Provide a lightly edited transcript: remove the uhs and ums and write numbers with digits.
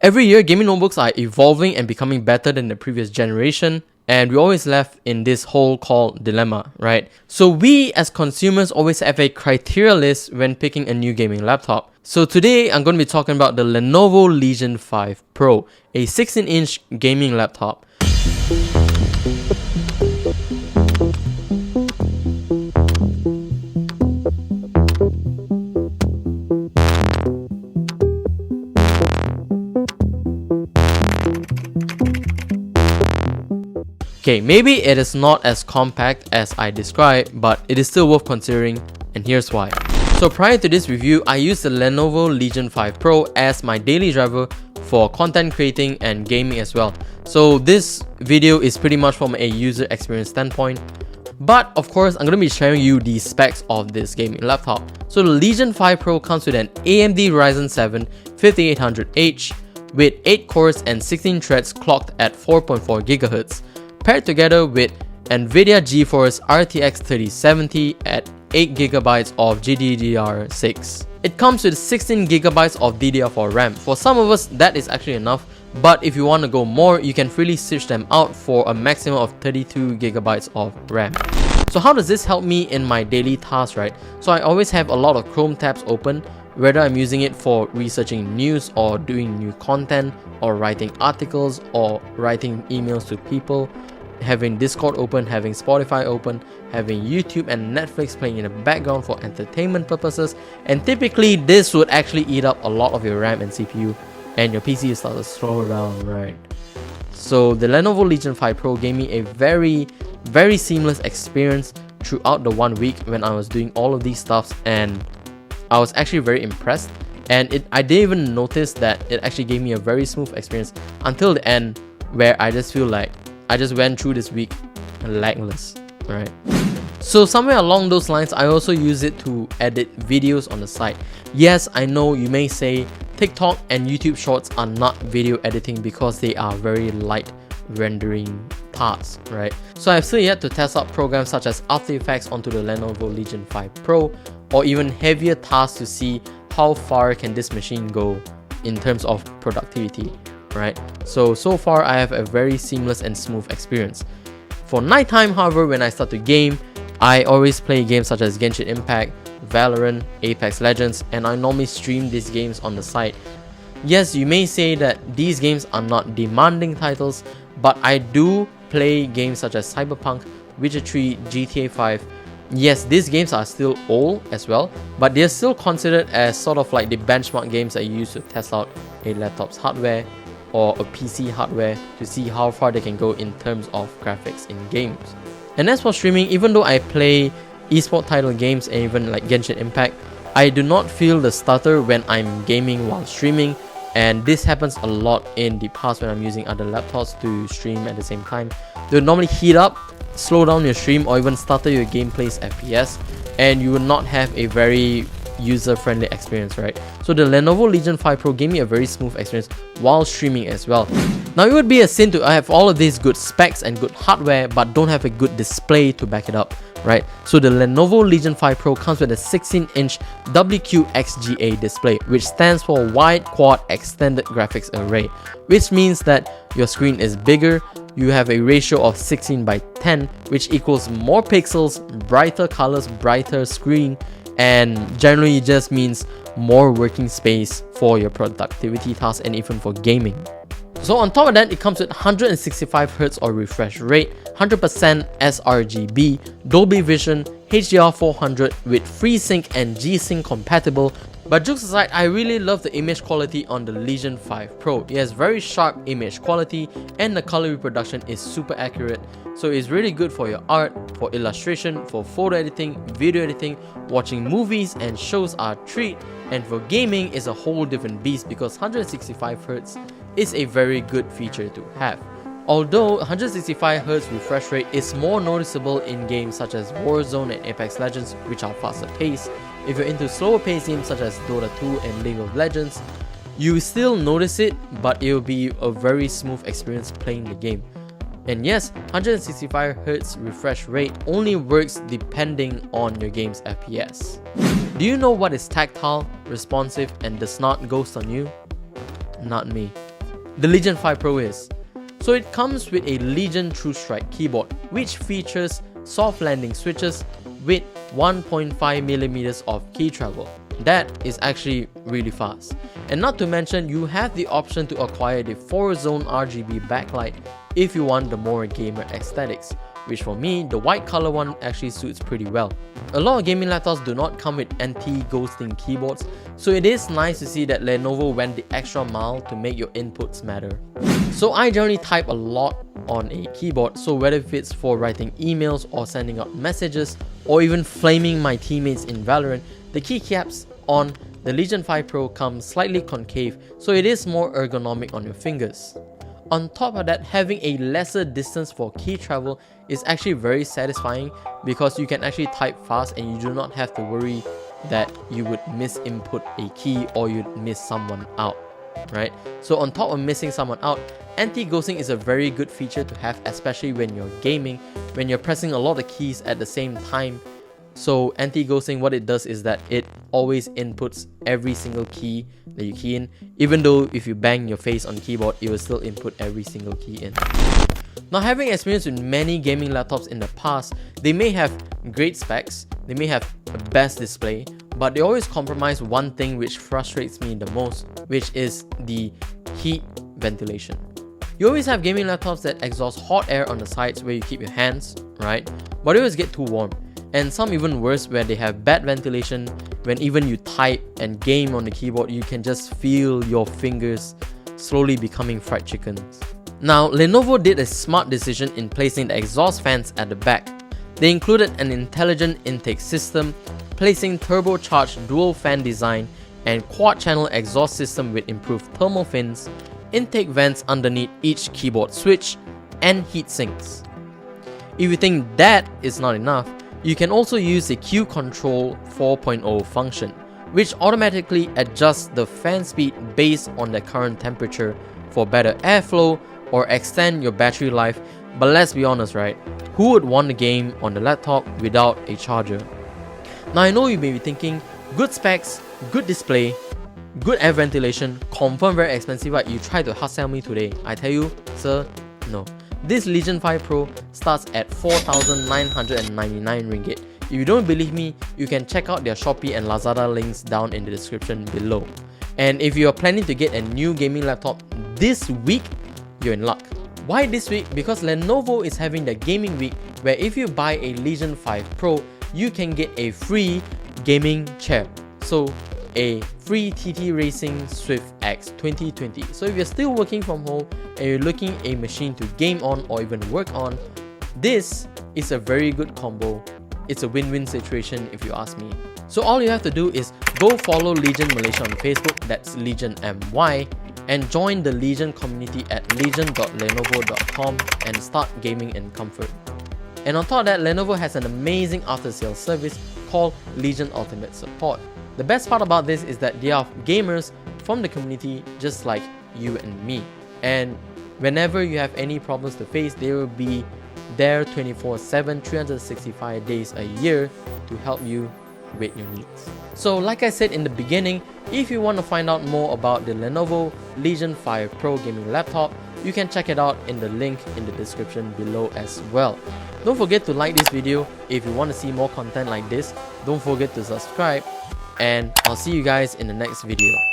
Every year, gaming notebooks are evolving and becoming better than the previous generation, and we always left in this whole called dilemma, right? So we as consumers always have a criteria list when picking a new gaming laptop. So today, I'm going to be talking about the Lenovo Legion 5 Pro, a 16-inch gaming laptop. Okay, maybe it is not as compact as I described, but it is still worth considering, and here's why. So prior to this review, I used the Lenovo Legion 5 Pro as my daily driver for content creating and gaming as well. So this video is pretty much from a user experience standpoint. But of course, I'm going to be sharing you the specs of this gaming laptop. So the Legion 5 Pro comes with an AMD Ryzen 7 5800H with 8 cores and 16 threads clocked at 4.4 GHz. Paired together with NVIDIA GeForce RTX 3070 at 8GB of GDDR6. It comes with 16GB of DDR4 RAM. For some of us, that is actually enough, but if you want to go more, you can freely switch them out for a maximum of 32GB of RAM. So how does this help me in my daily tasks, right? So I always have a lot of Chrome tabs open, whether I'm using it for researching news or doing new content or writing articles or writing emails to people, having Discord open, having Spotify open, having YouTube and Netflix playing in the background for entertainment purposes, and typically this would actually eat up a lot of your RAM and CPU, and your PC starts to slow down, right? So the Lenovo Legion 5 Pro gave me a very seamless experience throughout the 1 week when I was doing all of these stuffs, and I was actually very impressed. And I didn't even notice that it actually gave me a very smooth experience until the end, where I just feel like I just went through this week lagless, right? So somewhere along those lines, I also use it to edit videos on the site. Yes, I know you may say TikTok and YouTube Shorts are not video editing because they are very light rendering tasks, right? So I've still yet to test out programs such as After Effects onto the Lenovo Legion 5 Pro, or even heavier tasks to see how far can this machine go in terms of productivity, right? So far I have a very seamless and smooth experience. For nighttime, however, when I start to game, I always play games such as Genshin Impact, Valorant, Apex Legends, and I normally stream these games on the site. Yes, you may say that these games are not demanding titles, but I do play games such as Cyberpunk, Witcher 3, GTA 5. Yes, these games are still old as well, but they're still considered as sort of like the benchmark games that you use to test out a laptop's hardware or a PC hardware to see how far they can go in terms of graphics in games. And as for streaming, even though I play esport title games and even like Genshin Impact, I do not feel the stutter when I'm gaming while streaming, and this happens a lot in the past when I'm using other laptops to stream at the same time. They'll normally heat up, slow down your stream, or even stutter your gameplay's FPS, and you will not have a very user-friendly experience, right? So the Lenovo Legion 5 Pro gave me a very smooth experience while streaming as well. Now it would be a sin to have all of these good specs and good hardware but don't have a good display to back it up, right? So the Lenovo Legion 5 Pro comes with a 16-inch WQXGA display, which stands for Wide Quad Extended Graphics Array, which means that your screen is bigger. You have a ratio of 16:10, which equals more pixels, brighter colors, brighter screen, and generally it just means more working space for your productivity tasks and even for gaming. So on top of that, it comes with 165Hz or refresh rate, 100% sRGB, Dolby Vision, HDR400 with FreeSync and G-Sync compatible. But jokes aside, I really love the image quality on the Legion 5 Pro. It has very sharp image quality and the color reproduction is super accurate. So it's really good for your art, for illustration, for photo editing, video editing, watching movies and shows are a treat. And for gaming is a whole different beast because 165Hz is a very good feature to have. Although 165Hz refresh rate is more noticeable in games such as Warzone and Apex Legends, which are faster paced. If you're into slower paced games such as Dota 2 and League of Legends, you still notice it, but it will be a very smooth experience playing the game. And yes, 165Hz refresh rate only works depending on your game's FPS. Do you know what is tactile, responsive, and does not ghost on you? Not me. the Legion 5 Pro is. So it comes with a Legion True Strike keyboard, which features soft landing switches with 1.5mm of key travel. That is actually really fast. And not to mention, you have the option to acquire the 4-zone RGB backlight if you want the more gamer aesthetics, which for me, the white color one actually suits pretty well. A lot of gaming laptops do not come with anti-ghosting keyboards, so it is nice to see that Lenovo went the extra mile to make your inputs matter. So I generally type a lot on a keyboard, so whether if it's for writing emails or sending out messages or even flaming my teammates in Valorant, the keycaps on the Legion 5 Pro come slightly concave, so it is more ergonomic on your fingers. On top of that, having a lesser distance for key travel is actually very satisfying because you can actually type fast and you do not have to worry that you would misinput a key or you'd miss someone out, right? So on top of missing someone out, anti-ghosting is a very good feature to have, especially when you're gaming, when you're pressing a lot of keys at the same time. So anti-ghosting, what it does is that it always inputs every single key that you key in. Even though if you bang your face on the keyboard, it will still input every single key in. Now, having experience with many gaming laptops in the past, they may have great specs, they may have the best display, but they always compromise one thing which frustrates me the most, which is the heat ventilation. You always have gaming laptops that exhaust hot air on the sides where you keep your hands, right? But they always get too warm. And some even worse where they have bad ventilation. When even you type and game on the keyboard, you can just feel your fingers slowly becoming fried chickens. Now, Lenovo did a smart decision in placing the exhaust fans at the back. They included an intelligent intake system, placing turbocharged dual fan design and quad-channel exhaust system with improved thermal fins, intake vents underneath each keyboard switch, and heat sinks. If you think that is not enough, you can also use the Q Control 4.0 function, which automatically adjusts the fan speed based on the current temperature for better airflow or extend your battery life. But let's be honest, right? Who would want a game on the laptop without a charger? Now I know you may be thinking, good specs, good display, good air ventilation, confirm very expensive, right? You try to hard sell me today. I tell you, sir, no. This Legion 5 Pro starts at 4,999 ringgit. If you don't believe me, you can check out their Shopee and Lazada links down in the description below. And if you are planning to get a new gaming laptop this week, you're in luck. Why this week? Because Lenovo is having their gaming week where if you buy a Legion 5 Pro, you can get a free gaming chair. So a free TT Racing Swift X 2020. So if you're still working from home and you're looking a machine to game on or even work on, this is a very good combo. It's a win-win situation if you ask me. So all you have to do is go follow Legion Malaysia on Facebook, that's Legion MY, and join the Legion community at legion.lenovo.com and start gaming in comfort. And on top of that, Lenovo has an amazing after-sales service called Legion Ultimate Support. The best part about this is that they are gamers from the community just like you and me. And whenever you have any problems to face, they will be there 24/7, 365 days a year to help you with your needs. So like I said in the beginning, if you want to find out more about the Lenovo Legion 5 Pro gaming laptop, you can check it out in the link in the description below as well. Don't forget to like this video. If you want to see more content like this, don't forget to subscribe, and I'll see you guys in the next video.